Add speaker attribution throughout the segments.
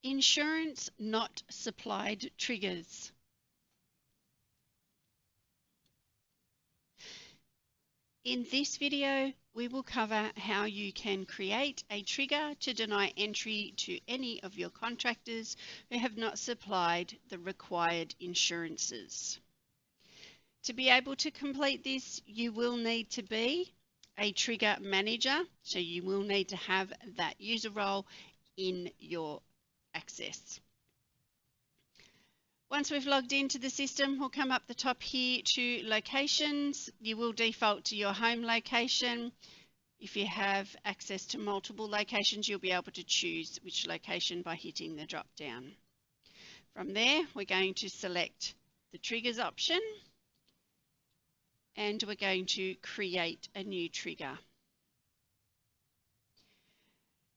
Speaker 1: Insurance not supplied triggers. In this video, we will cover how you can create a trigger to deny entry to any of your contractors who have not supplied the required insurances. To be able to complete this, you will need to be a trigger manager, so you will need to have that user role in your Access. Once we've logged into the system, we'll come up the top here to locations. You will default to your home location. If you have access to multiple locations, you'll be able to choose which location by hitting the drop down. From there, we're going to select the triggers option and we're going to create a new trigger.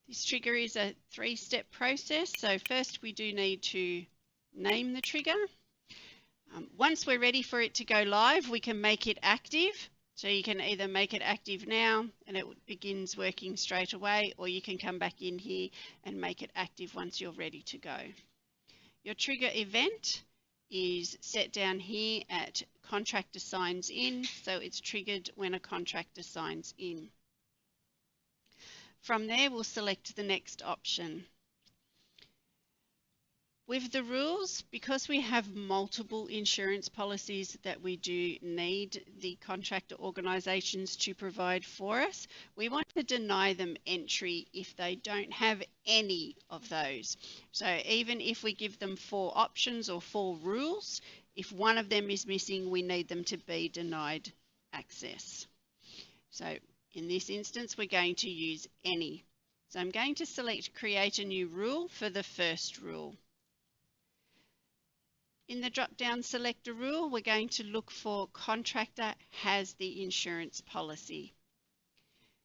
Speaker 1: This trigger is a three-step process. So first we do need to name the trigger. Once we're ready for it to go live, we can make it active. So you can either make it active now and it begins working straight away, or you can come back in here and make it active once you're ready to go. Your trigger event is set down here at contractor signs in, so it's triggered when a contractor signs in. From there, we'll select the next option. With the rules, because we have multiple insurance policies that we do need the contractor organisations to provide for us, we want to deny them entry if they don't have any of those. So even if we give them 4 options or 4 rules, if one of them is missing, we need them to be denied access. So in this instance, we're going to use any. So I'm going to select create a new rule for the first rule. In the drop-down select a rule, we're going to look for contractor has the insurance policy.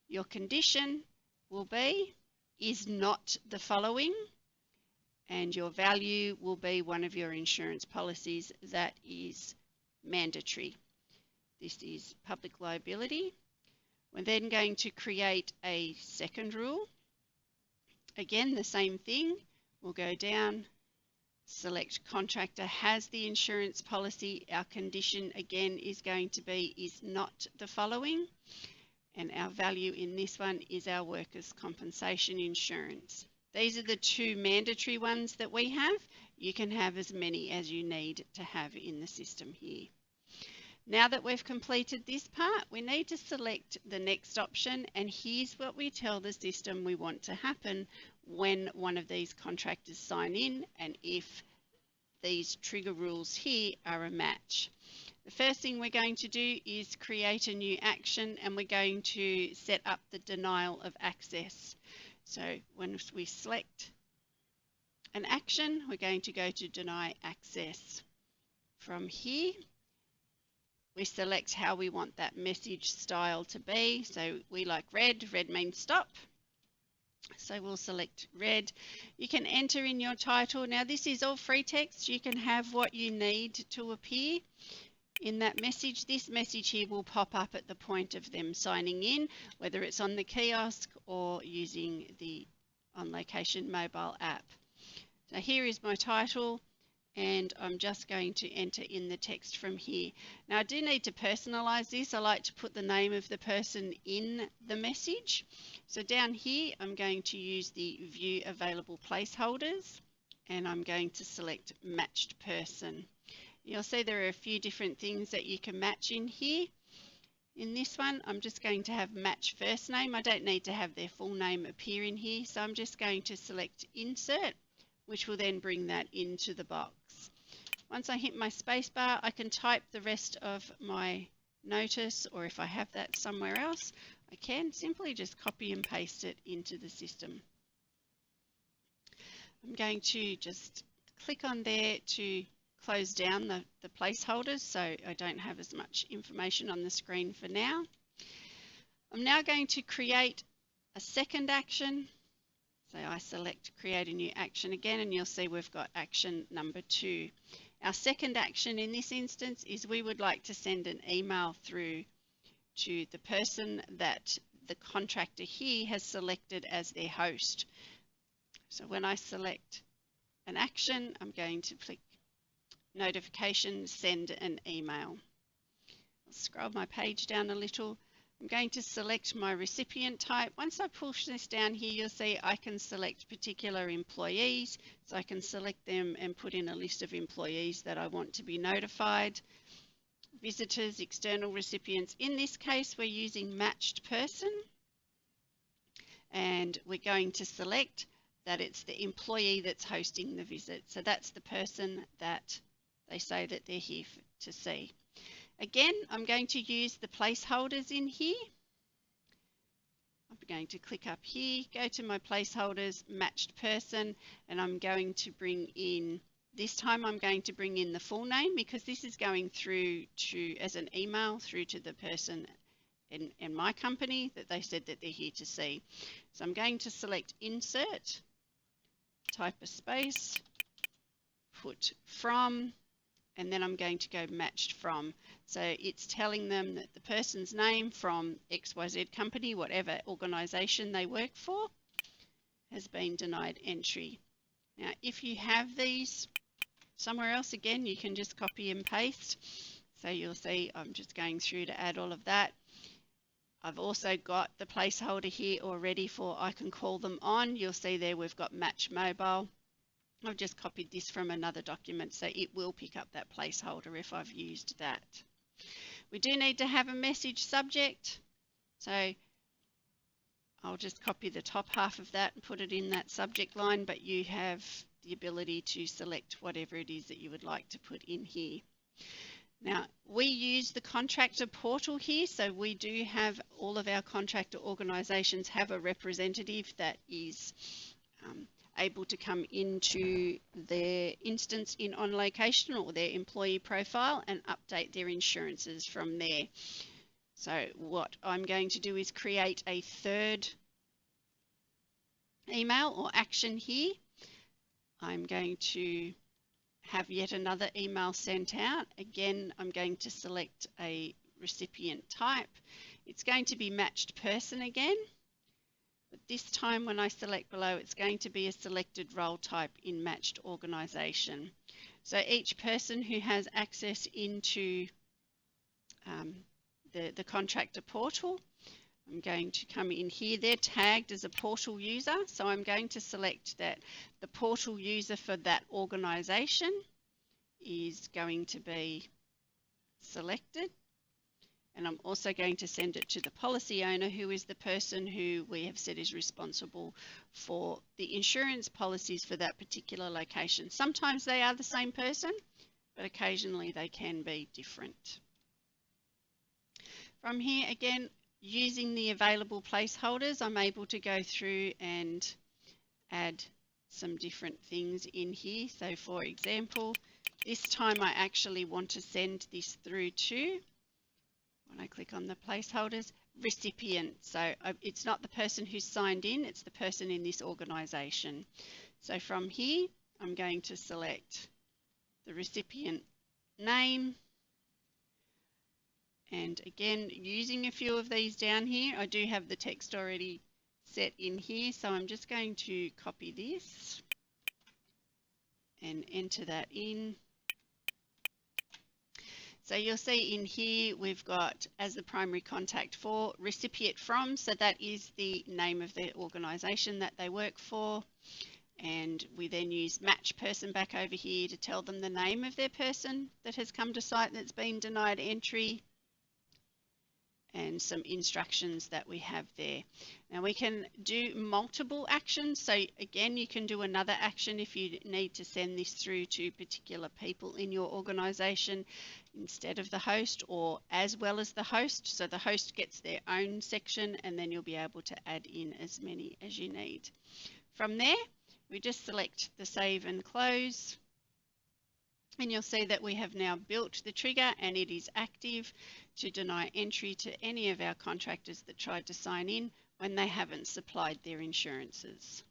Speaker 1: Your condition will be is not the following, and your value will be one of your insurance policies that is mandatory. This is public liability. We're then going to create a second rule. Again, the same thing. We'll go down, select contractor has the insurance policy. Our condition again is going to be is not the following, and our value in this one is our workers' compensation insurance. These are the 2 mandatory ones that we have. You can have as many as you need to have in the system here. Now that we've completed this part, we need to select the next option, and here's what we tell the system we want to happen when one of these contractors sign in and if these trigger rules here are a match. The first thing we're going to do is create a new action, and we're going to set up the denial of access. So when we select an action, we're going to go to deny access. From here, we select how we want that message style to be. So we like red. Red means stop. So we'll select red. You can enter in your title. Now this is all free text. You can have what you need to appear in that message. This message here will pop up at the point of them signing in, whether it's on the kiosk or using the On Location mobile app. So here is my title, and I'm just going to enter in the text from here. Now I do need to personalize this. I like to put the name of the person in the message. So down here, I'm going to use the view available placeholders, and I'm going to select matched person. You'll see there are a few different things that you can match in here. In this one, I'm just going to have match first name. I don't need to have their full name appear in here, so I'm just going to select insert, which will then bring that into the box. Once I hit my spacebar, I can type the rest of my notice, or if I have that somewhere else, I can simply just copy and paste it into the system. I'm going to just click on there to close down the placeholders so I don't have as much information on the screen for now. I'm now going to create a second action. So I select create a new action again, and you'll see we've got action number 2. Our second action in this instance is we would like to send an email through to the person that the contractor here has selected as their host. So when I select an action, I'm going to click notification, send an email. I'll scroll my page down a little. I'm going to select my recipient type. Once I push this down here, you'll see I can select particular employees. So I can select them and put in a list of employees that I want to be notified. Visitors, external recipients. In this case, we're using matched person. And we're going to select that it's the employee that's hosting the visit. So that's the person that they say that they're here to see. Again, I'm going to use the placeholders in here. I'm going to click up here, go to my placeholders, matched person, and I'm going to bring in, this time I'm going to bring in the full name because this is going through to, as an email through to the person in my company that they said that they're here to see. So I'm going to select insert, type a space, put from, and then I'm going to go matched from. So it's telling them that the person's name from XYZ company, whatever organization they work for, has been denied entry. Now, if you have these somewhere else, again, you can just copy and paste. So you'll see I'm just going through to add all of that. I've also got the placeholder here already for I can call them on. You'll see there we've got match mobile. I've just copied this from another document, so it will pick up that placeholder if I've used that. We do need to have a message subject, so I'll just copy the top half of that and put it in that subject line, but you have the ability to select whatever it is that you would like to put in here. Now, we use the contractor portal here, so we do have all of our contractor organisations have a representative that is able to come into their instance in On Location or their employee profile and update their insurances from there. So what I'm going to do is create a third email or action here. I'm going to have yet another email sent out. Again, I'm going to select a recipient type. It's going to be matched person again. But this time when I select below, it's going to be a selected role type in matched organisation. So each person who has access into the contractor portal, I'm going to come in here. They're tagged as a portal user. So I'm going to select that the portal user for that organisation is going to be selected. And I'm also going to send it to the policy owner, who is the person who we have said is responsible for the insurance policies for that particular location. Sometimes they are the same person, but occasionally they can be different. From here, again, using the available placeholders, I'm able to go through and add some different things in here. So for example, this time I actually want to send this through to, when I click on the placeholders, recipient. So it's not the person who's signed in, it's the person in this organisation. So from here, I'm going to select the recipient name. And again, using a few of these down here, I do have the text already set in here. So I'm just going to copy this and enter that in. So you'll see in here we've got as the primary contact for recipient from, so that is the name of the organisation that they work for. And we then use match person back over here to tell them the name of their person that has come to site that's been denied entry, and some instructions that we have there. Now we can do multiple actions. So again, you can do another action if you need to send this through to particular people in your organization instead of the host, or as well as the host. So the host gets their own section, and then you'll be able to add in as many as you need. From there, we just select the save and close. And you'll see that we have now built the trigger and it is active to deny entry to any of our contractors that tried to sign in when they haven't supplied their insurances.